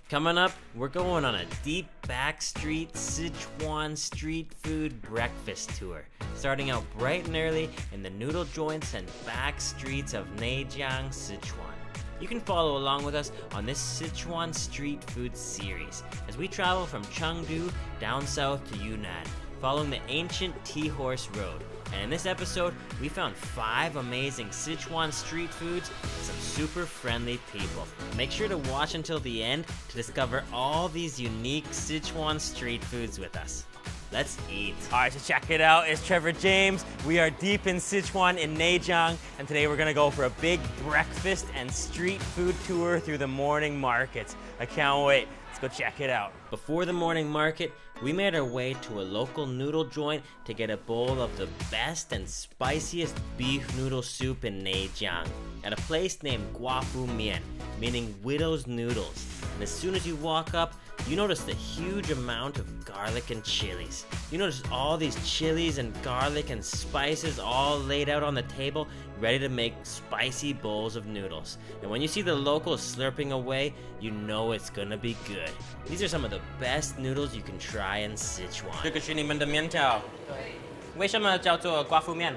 Coming up, we're going on a deep backstreet Sichuan street food breakfast tour, starting out bright and early in the noodle joints and back streets of Neijiang, Sichuan. You can follow along with us on this Sichuan street food series as we travel from Chengdu down south to Yunnan, following the ancient T-Horse Road. And in this episode, we found 5 amazing Sichuan street foods and some super friendly people. Make sure to watch until the end to discover all these unique Sichuan street foods with us. Let's eat. All right, so check it out. It's Trevor James. We are deep in Sichuan in Neijiang, and today we're gonna go for a big breakfast and street food tour through the morning markets. I can't wait. Let's go check it out. Before the morning market, we made our way to a local noodle joint to get a bowl of the best and spiciest beef noodle soup in Neijiang at a place named Guafu Mian, meaning widow's noodles. And as soon as you walk up, you notice the huge amount of garlic and chilies. You notice all these chilies and garlic and spices all laid out on the table, ready to make spicy bowls of noodles. And when you see the locals slurping away, you know it's gonna be good. These are some of the best noodles you can try in Sichuan. 这个是你们的面条。对。为什么叫做寡妇面？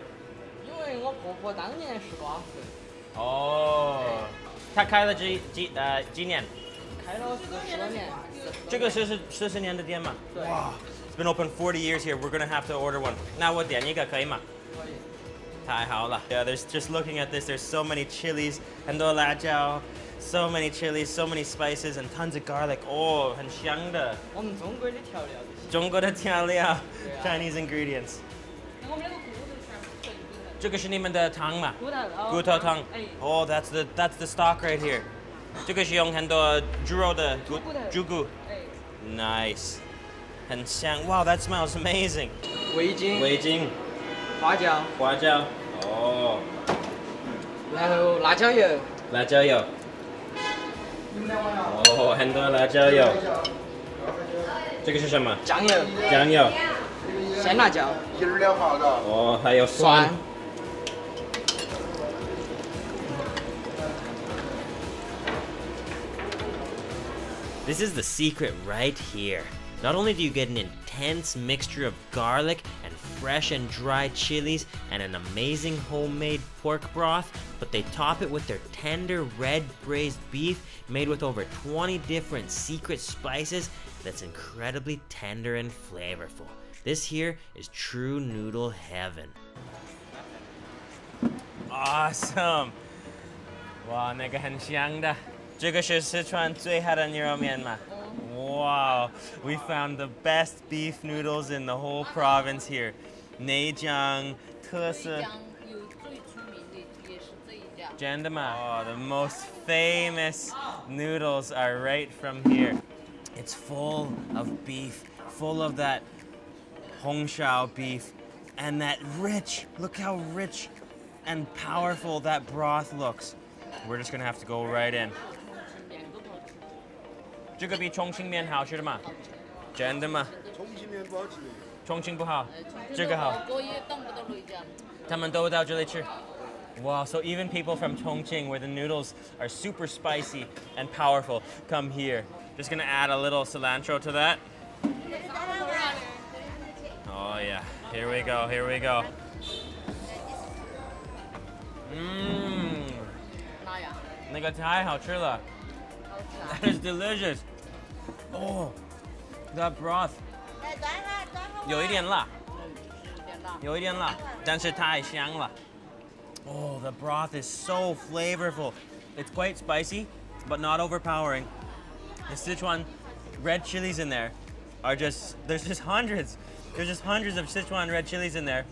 因为我婆婆当年是寡妇。哦。她开了几年？开了40多年。这个是40年的店吗？对。哇。It's been open 40 years here. We're gonna have to order one. 那我点一个可以吗？可以。太好了。Yeah, there's just looking at this. There's so many chilies, 很多辣椒。So many chilies, so many spices, and tons of garlic. Oh, 很香的。我们中国的调料。中国的调料 ，Chinese ingredients. 我们那个骨头全部这个是你们的汤吗？骨头汤。Oh, that's the stock right here. 这个是用很多猪肉的猪骨。Nice. 很香。Wow, that smells amazing. 味精。花椒。哦。然后辣椒油。哦，很多辣椒油。这个是什么？酱油。鲜辣椒。哦，还有蒜。This is the secret right here. Not only do you get an intense mixture of garlic and fresh and dried chilies and an amazing homemade pork broth, but they top it with their tender red braised beef made with over 20 different secret spices that's incredibly tender and flavorful. This here is true noodle heaven. Awesome! 哇，那个很香的。这个是四川最好的牛肉面吗？ Wow, we found the best beef noodles in the whole province here. Neijiang, 特色。真的吗？ Oh, the most famous noodles are right from here. It's full of beef, full of that Hangzhou beef, and that rich, look how rich and powerful that broth looks. We're just gonna have to go right in. 这个比重庆面好吃的吗？真的吗？重庆面不好吃。重庆不好，这个好。他们都到这里吃。Wow, so even people from Chongqing, where the noodles are super spicy and powerful, come here. Just gonna add a little cilantro to that. Oh yeah, here we go. Mmm. 那个太好吃了。That is delicious. Oh, that broth. 有一点辣，但是太香了。Oh, the broth is so flavorful. It's quite spicy, but not overpowering. The Sichuan red chilies in there there's just hundreds. There's just hundreds of Sichuan red chilies in there,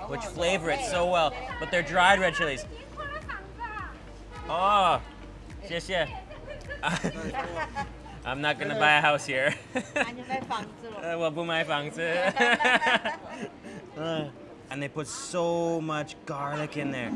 which flavor it so well. But they're dried red chilies. Oh, 谢谢。I'm not gonna buy a house here. 我不买房子。And they put so much garlic in there.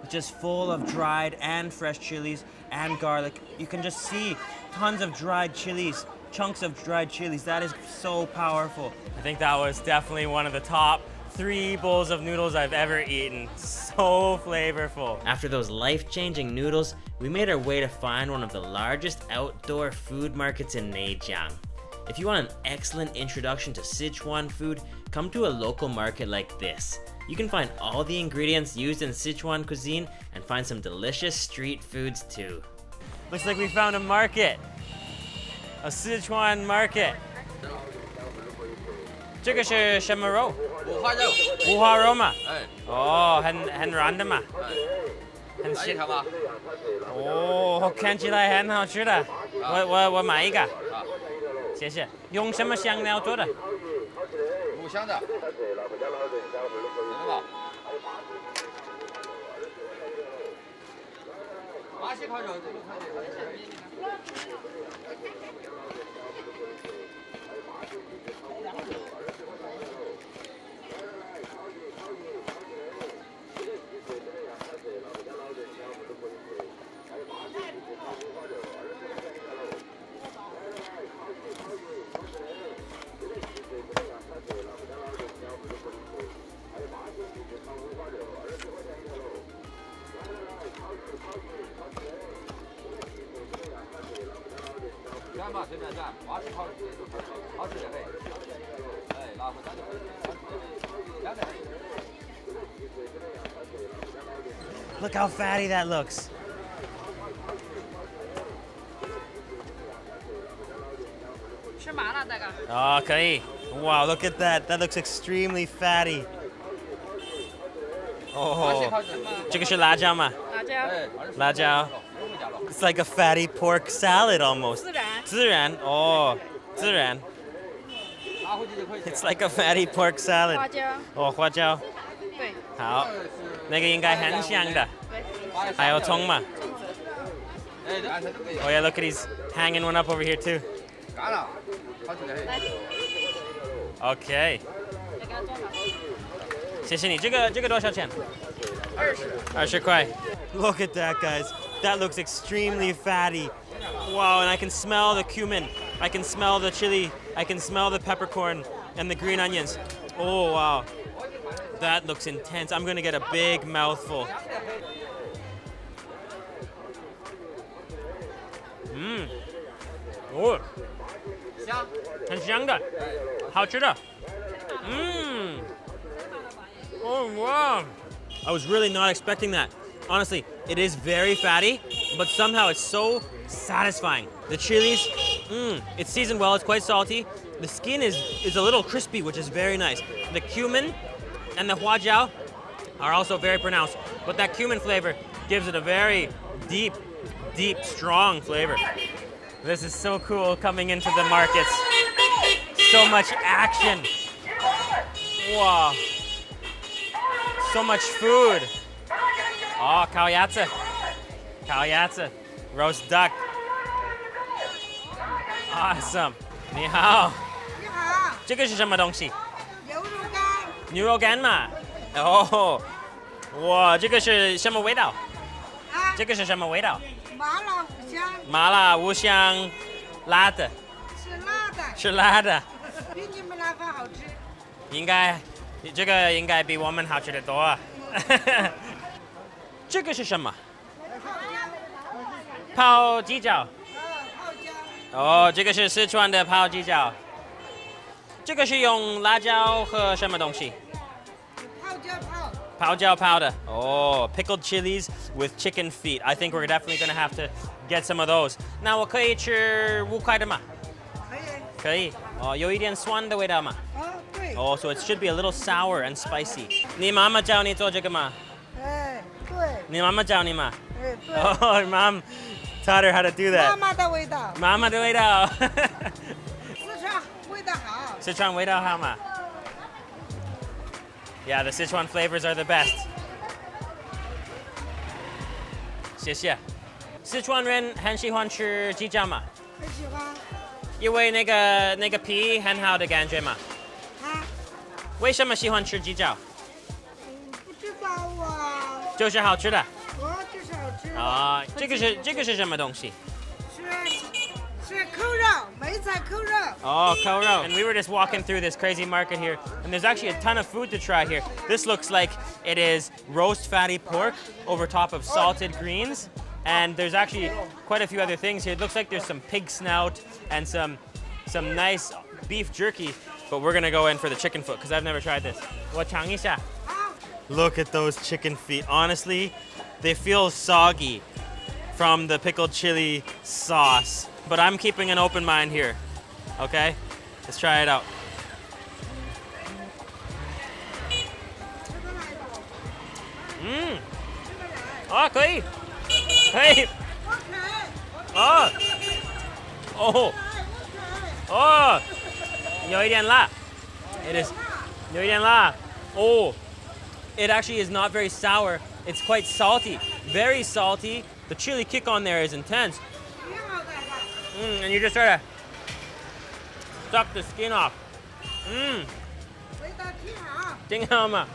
Just full of dried and fresh chilies and garlic. You can just see tons of dried chilies, chunks of dried chilies. That is so powerful. I think that was definitely one of the top 3 bowls of noodles I've ever eaten. So flavorful. After those life-changing noodles, we made our way to find one of the largest outdoor food markets in Neijiang. If you want an excellent introduction to Sichuan food, come to a local market like this. You can find all the ingredients used in Sichuan cuisine and find some delicious street foods too. Looks like we found a market. A Sichuan market. 这个是什么肉？五花肉。五花肉嘛？哎。哦，很软的嘛？很来一条吧。哦，看起来很好吃的。我买一个。啊。谢谢。用什么香料做的？五香的。吧。巴西烤肉这个可以。干嘛随便干，巴西烤肉好吃的很。哎，拿回家就可以。Look how fatty that looks. Oh, 可以。Wow, look at that. That looks extremely fatty. Oh, 这个是辣椒吗？辣椒。It's like a fatty pork salad almost. 孜然。哦，孜然。It's like a fatty pork salad. 花椒。哦，花椒。对。好，那个应该很香的。还有葱嘛？ Oh yeah, look at he's hanging one up over here too. Okay. 谢谢你，这个多少钱？20块。Look at that, guys. That looks extremely fatty. Wow, and I can smell the cumin. I can smell the chili. I can smell the peppercorn and the green onions. Oh, wow. That looks intense. I'm gonna get a big mouthful. Oh, 很香的，好吃的。Oh wow! I was really not expecting that. Honestly, it is very fatty, but somehow it's so satisfying. The chilies, it's seasoned well. It's quite salty. The skin is a little crispy, which is very nice. The cumin and the huajiao are also very pronounced, but that cumin flavor gives it a very deep, strong flavor. This is so cool coming into the markets. So much action. Wow. So much food. Oh, 烤鸭子. 烤鸭子. Roast duck. Awesome. 你好。你好。这个是什么东西？牛肉干。牛肉干嘛？哦。哇，这个是什么味道？啊？这个是什么味道？麻辣五香。麻辣五香，辣的。是辣的。是辣的。比你们那份好吃。应该，这个应该比我们好吃的多。这个是什么？泡鸡脚。泡椒。哦，这个是四川的泡鸡脚。这个是用辣椒和什么东西？泡椒泡。泡椒泡的。哦 ，pickled chilies with chicken feet. I think we're definitely gonna have to get some of those. 那我可以吃5块的吗？可以。可以。哦，有一点酸的味道吗？对。哦， so it should be a little sour and spicy. 你妈妈教你做这个吗？哎，对。你妈妈教你吗？哎，对。Oh, mom taught her how to do that. 妈妈的味道。妈妈的味道。四川味道好。四川味道好吗？ Yeah, the Sichuan flavors are the best. 谢谢。四川人很喜欢吃鸡脚吗？很喜欢。因为那个皮很好的感觉嘛。啊？为什么喜欢吃鸡脚？不知道啊。就是好吃的。就是好吃。啊，这个是什么东西？是扣肉，梅子菜扣肉。 Oh, Kaoro. And we were just walking through this crazy market here, and there's actually a ton of food to try here. This looks like it is roast fatty pork over top of salted greens, and there's actually quite a few other things here. It looks like there's some pig snout and some nice beef jerky, but we're gonna go in for the chicken foot because I've never tried this. 我尝一下. Look at those chicken feet. Honestly, they feel soggy from the pickled chili sauce, but I'm keeping an open mind here. Okay, let's try it out. Oh, 可以，可以。哦，哦，哦，有一点辣。It is 有一点辣。Oh, it actually is not very sour. It's quite salty, very salty. The chili kick on there is intense. And you just try to suck the skin off. 味道挺好。挺好嘛。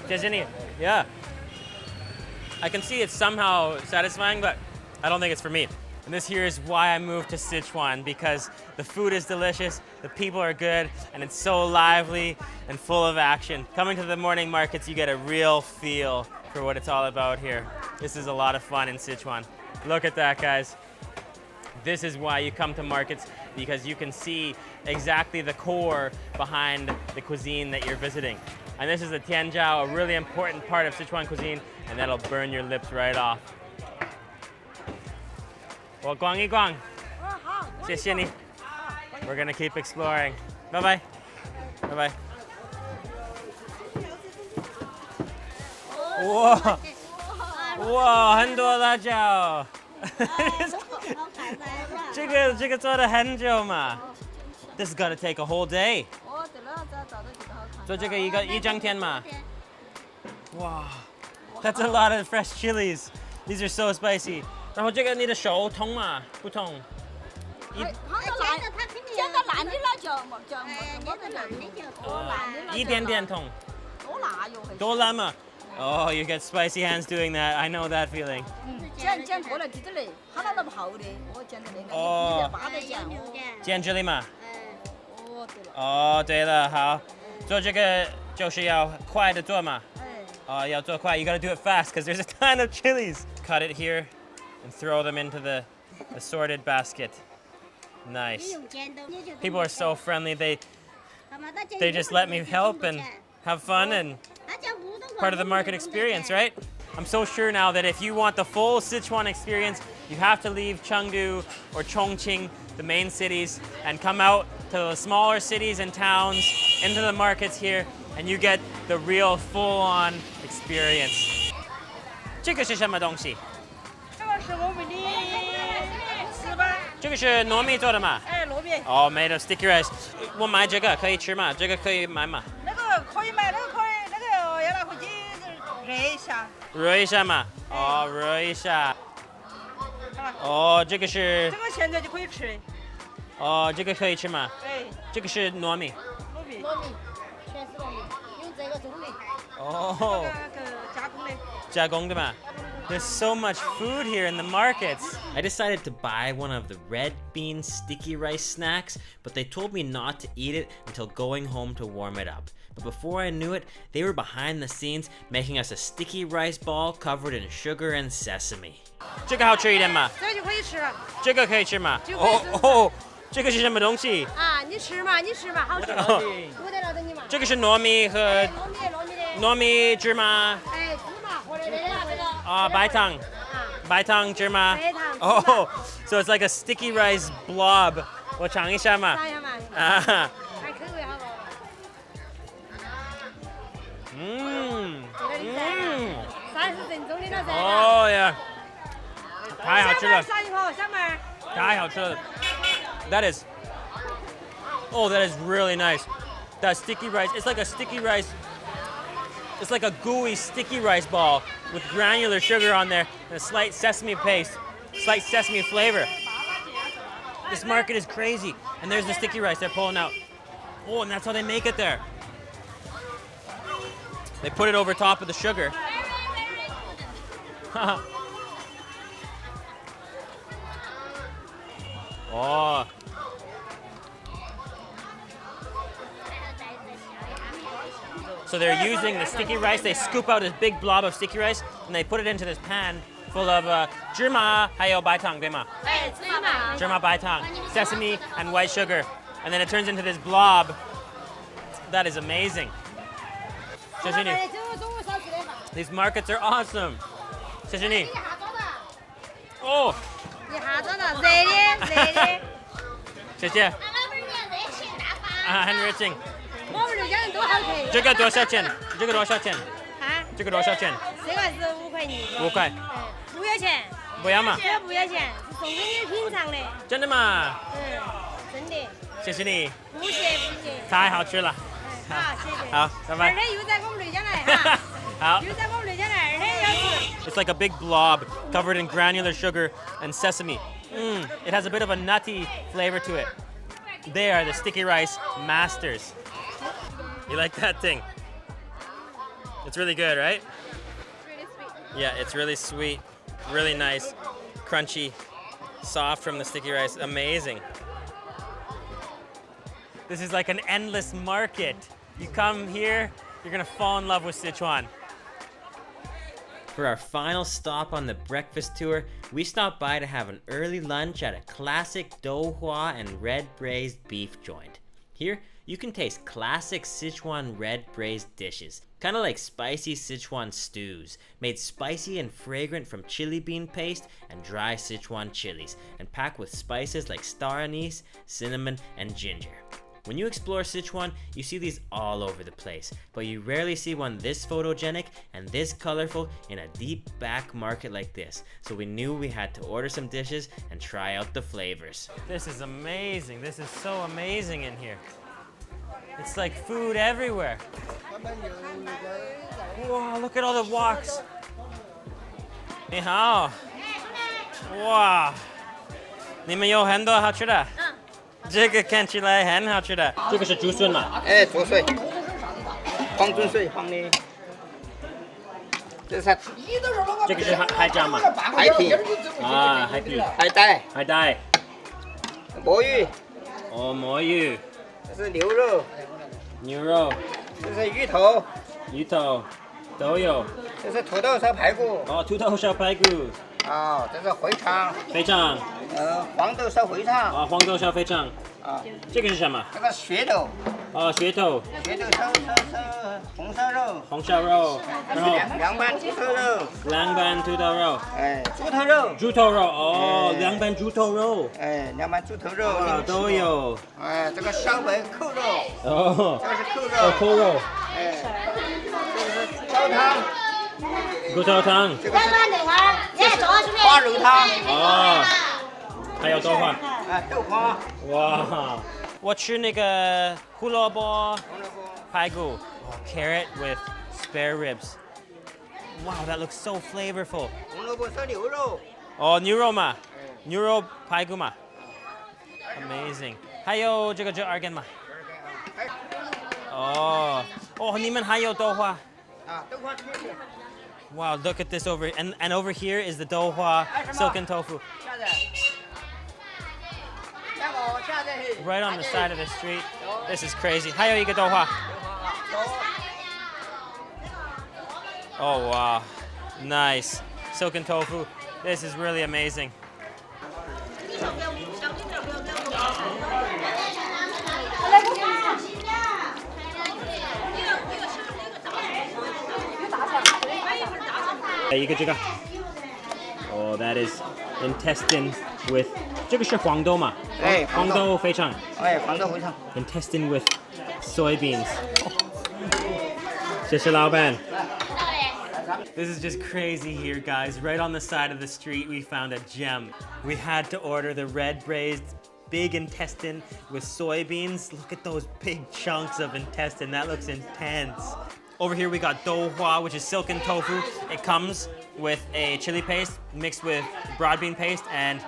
谢谢你。Yeah. I can see it's somehow satisfying, but I don't think it's for me. And this here is why I moved to Sichuan, because the food is delicious, the people are good, and it's so lively and full of action. Coming to the morning markets, you get a real feel for what it's all about here. This is a lot of fun in Sichuan. Look at that, guys. This is why you come to markets, because you can see exactly the core behind the cuisine that you're visiting. And this is the tianjiao, a really important part of Sichuan cuisine, and that'll burn your lips right off. 我逛一逛，谢谢你。We're gonna keep exploring. Bye bye. Bye bye. 哇哇，很多辣椒。这个做了很久嘛。This is gonna take a whole day. 做这个一整天嘛。哇 ，That's a lot of fresh chilies. These are so spicy. 然后这个你的手痛吗？不痛。一点点痛。多辣嘛。Oh, you get spicy hands doing that. I know that feeling. 哦，煎这里嘛。哦，对了，好，做这个就是要快的做嘛。要做快. You gotta do it fast because there's a ton of chilies. Cut it here and throw them into the assorted basket. Nice. People are so friendly. They just let me help and have fun and part of the market experience, right? I'm so sure now that if you want the full Sichuan experience, you have to leave Chengdu or Chongqing, the main cities, and come out to the smaller cities and towns, into the markets here, and you get the real full-on experience. 这个是什么东西？这个是我们的糍粑。这个是糯米做的吗？哎，糯米。哦， made of sticky rice. 我买这个可以吃吗？这个可以买吗？那个可以买，那个可以，那个要拿回去热一下。热一下嘛。哦，热一下。哦，这个是。这个现在就可以吃。哦，这个可以吃吗？哎。这个是糯米。糯米。全是糯米，用这个种的。哦。加工的嘛。There's so much food here in the markets. I decided to buy one of the red bean sticky rice snacks, but they told me not to eat it until going home to warm it up. But before I knew it, they were behind the scenes making us a sticky rice ball covered in sugar and sesame. 这个好吃一点吗？这个就可以吃了。这个可以吃吗？哦，这个是什么东西？啊，你吃嘛，好吃。我得拿着你嘛。这个是糯米和糯米芝麻。哎，芝麻和那个这个。白糖。白糖芝麻。白糖。Oh, so it's like a sticky rice blob. 我尝一下嘛。尝一下嘛。啊。看口味好不好？30分钟的了噻。哦呀，太好吃了。小妹，小妹。太好吃了。That is really nice. That sticky rice, it's like a sticky rice. It's like a gooey sticky rice ball with granular sugar on there and a slight sesame paste, slight sesame flavor. This market is crazy. And there's the sticky rice they're pulling out. Oh, and that's how they make it there. They put it over top of the sugar. Oh, So they're using the sticky rice. They scoop out this big blob of sticky rice and they put it into this pan full of 芝麻还有白糖，对吗？芝麻白糖, sesame and white sugar, and then it turns into this blob. That is amazing. 谢谢你。These markets are awesome. 谢谢你。哦。一下装到热的，热的。谢谢。很热情。我们这家人都好客。这个多少钱？这个多少钱？啊？这个多少钱？这个是5块钱。5块。不要钱。不要嘛？这个不要钱，是送给你品尝的。真的吗？真的。谢谢你。不谢不谢。太好吃了。好，谢谢。好，拜拜。二天又在我们这家来哈。好。又在我们这家来，二天要吃。It's like a big blob covered in granular sugar and sesame. It has a bit of a nutty flavor to it. They are the sticky rice masters. You like that thing? It's really good, right? It's really sweet. Yeah, it's really sweet, really nice, crunchy, soft from the sticky rice. Amazing. This is like an endless market. You come here, you're gonna fall in love with Sichuan. For our final stop on the breakfast tour, we stopped by to have an early lunch at a classic douhua and red braised beef joint. Here, you can taste classic Sichuan red braised dishes, kind of like spicy Sichuan stews, made spicy and fragrant from chili bean paste and dry Sichuan chilies, and packed with spices like star anise, cinnamon, and ginger. When you explore Sichuan, you see these all over the place, but you rarely see one this photogenic and this colorful in a deep back market like this. So we knew we had to order some dishes and try out the flavors. This is amazing. This is so amazing in here. It's like food everywhere. Wow, look at all the woks. 你好。哇，你们有很多好吃的。这个看起来很好吃的，这个是竹笋嘛？哎，竹笋，黄竹笋放的，这是这个是海椒嘛？海皮啊，海皮，海带，海带，魔芋，哦，魔芋，这是牛肉，牛肉，这是芋头，芋头都有，这是土豆烧排骨，哦，土豆烧排骨，啊，这是肥肠，肥肠，黄豆烧肥肠，啊，黄豆烧肥肠，啊，这个是什么？这个噱头，哦，噱头，噱头烧红烧肉，红烧肉，然后凉拌猪头肉，凉拌土豆肉，哎，猪头肉，猪头肉，哦，凉拌猪头肉，哎，凉拌猪头肉，都有，哎，这个烧白扣肉，哦，这个是扣肉，哦，扣肉，哎，这个是高汤。骨头汤，这个是花肉汤，哦，还有豆花，哎，豆花，哇，我吃那个胡萝卜排骨，哦 carrot with spare ribs. Wow, that looks so flavorful. 红萝卜烧牛肉，哦，牛肉嘛，牛肉排骨嘛 ，amazing. 还有这个就2根嘛。哦，哦，你们还有豆花。啊，豆花切切。Wow, look at this over, and over here is the douhua silken tofu. Right on the side of the street. This is crazy. 还有一个douhua. Oh wow, nice. Silken tofu. This is really amazing. Oh, that is intestine with 这个是黄豆嘛？哎，黄豆肥肠。哎，黄豆肥肠。Intestine with soybeans. 谢谢老板。This is just crazy here, guys. Right on the side of the street, we found a gem. We had to order the red braised big intestine with soybeans. Look at those big chunks of intestine. That looks intense. Over here we got douhua, which is silken tofu. It comes with a chili paste mixed with broad bean paste and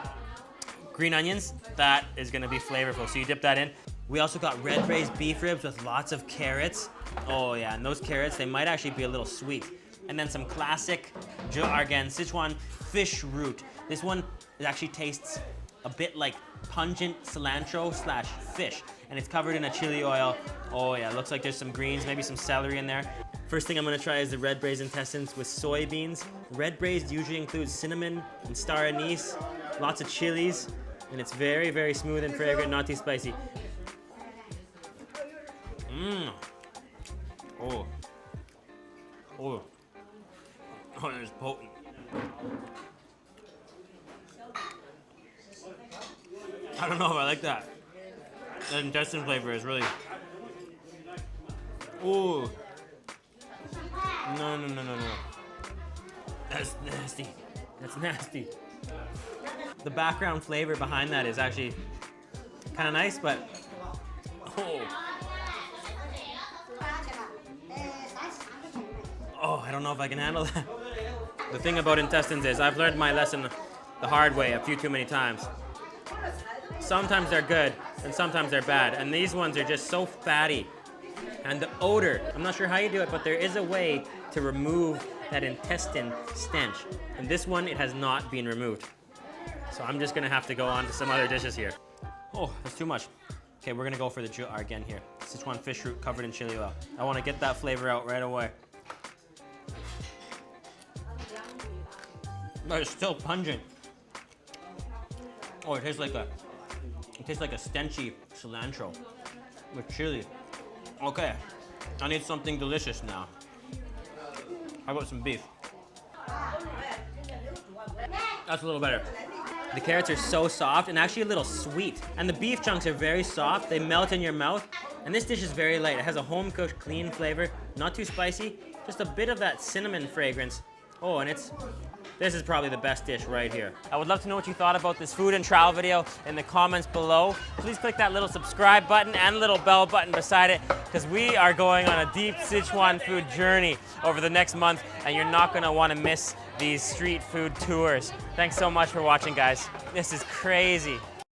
green onions. That is gonna be flavorful, so you dip that in. We also got red braised beef ribs with lots of carrots. Oh yeah, and those carrots, they might actually be a little sweet. And then some classic Zhe Argan Sichuan fish root. This one, it actually tastes a bit like pungent cilantro slash fish, and it's covered in a chili oil. Oh yeah, it looks like there's some greens, maybe some celery in there. First thing I'm gonna try is the red braised intestines with soybeans. Red braised usually includes cinnamon and star anise, lots of chilies, and it's very, very smooth and fragrant, not too spicy. Mmm. Oh. Oh. Oh, it's potent. I don't know if I like that. The intestine flavor is really... Ooh. No. That's nasty. That's nasty. The background flavor behind that is actually kind of nice, but... Oh, I don't know if I can handle that. The thing about intestines is I've learned my lesson the hard way a few too many times. Sometimes they're good, and sometimes they're bad. And these ones are just so fatty. And the odor, I'm not sure how you do it, but there is a way to remove that intestine stench. And this one, it has not been removed. So I'm just gonna have to go on to some other dishes here. Oh, that's too much. Okay, we're gonna go for the juar again here. Sichuan fish root covered in chili oil. I wanna get that flavor out right away. But it's still pungent. Oh, it tastes like a stenchy cilantro with chili. Okay, I need something delicious now. How about some beef? That's a little better. The carrots are so soft and actually a little sweet. And the beef chunks are very soft. They melt in your mouth. And this dish is very light. It has a home-cooked, clean flavor. Not too spicy. Just a bit of that cinnamon fragrance. Oh, and this is probably the best dish right here. I would love to know what you thought about this food and travel video in the comments below. Please click that little subscribe button and little bell button beside it, because we are going on a deep Sichuan food journey over the next month, and you're not gonna wanna miss these street food tours. Thanks so much for watching, guys. This is crazy.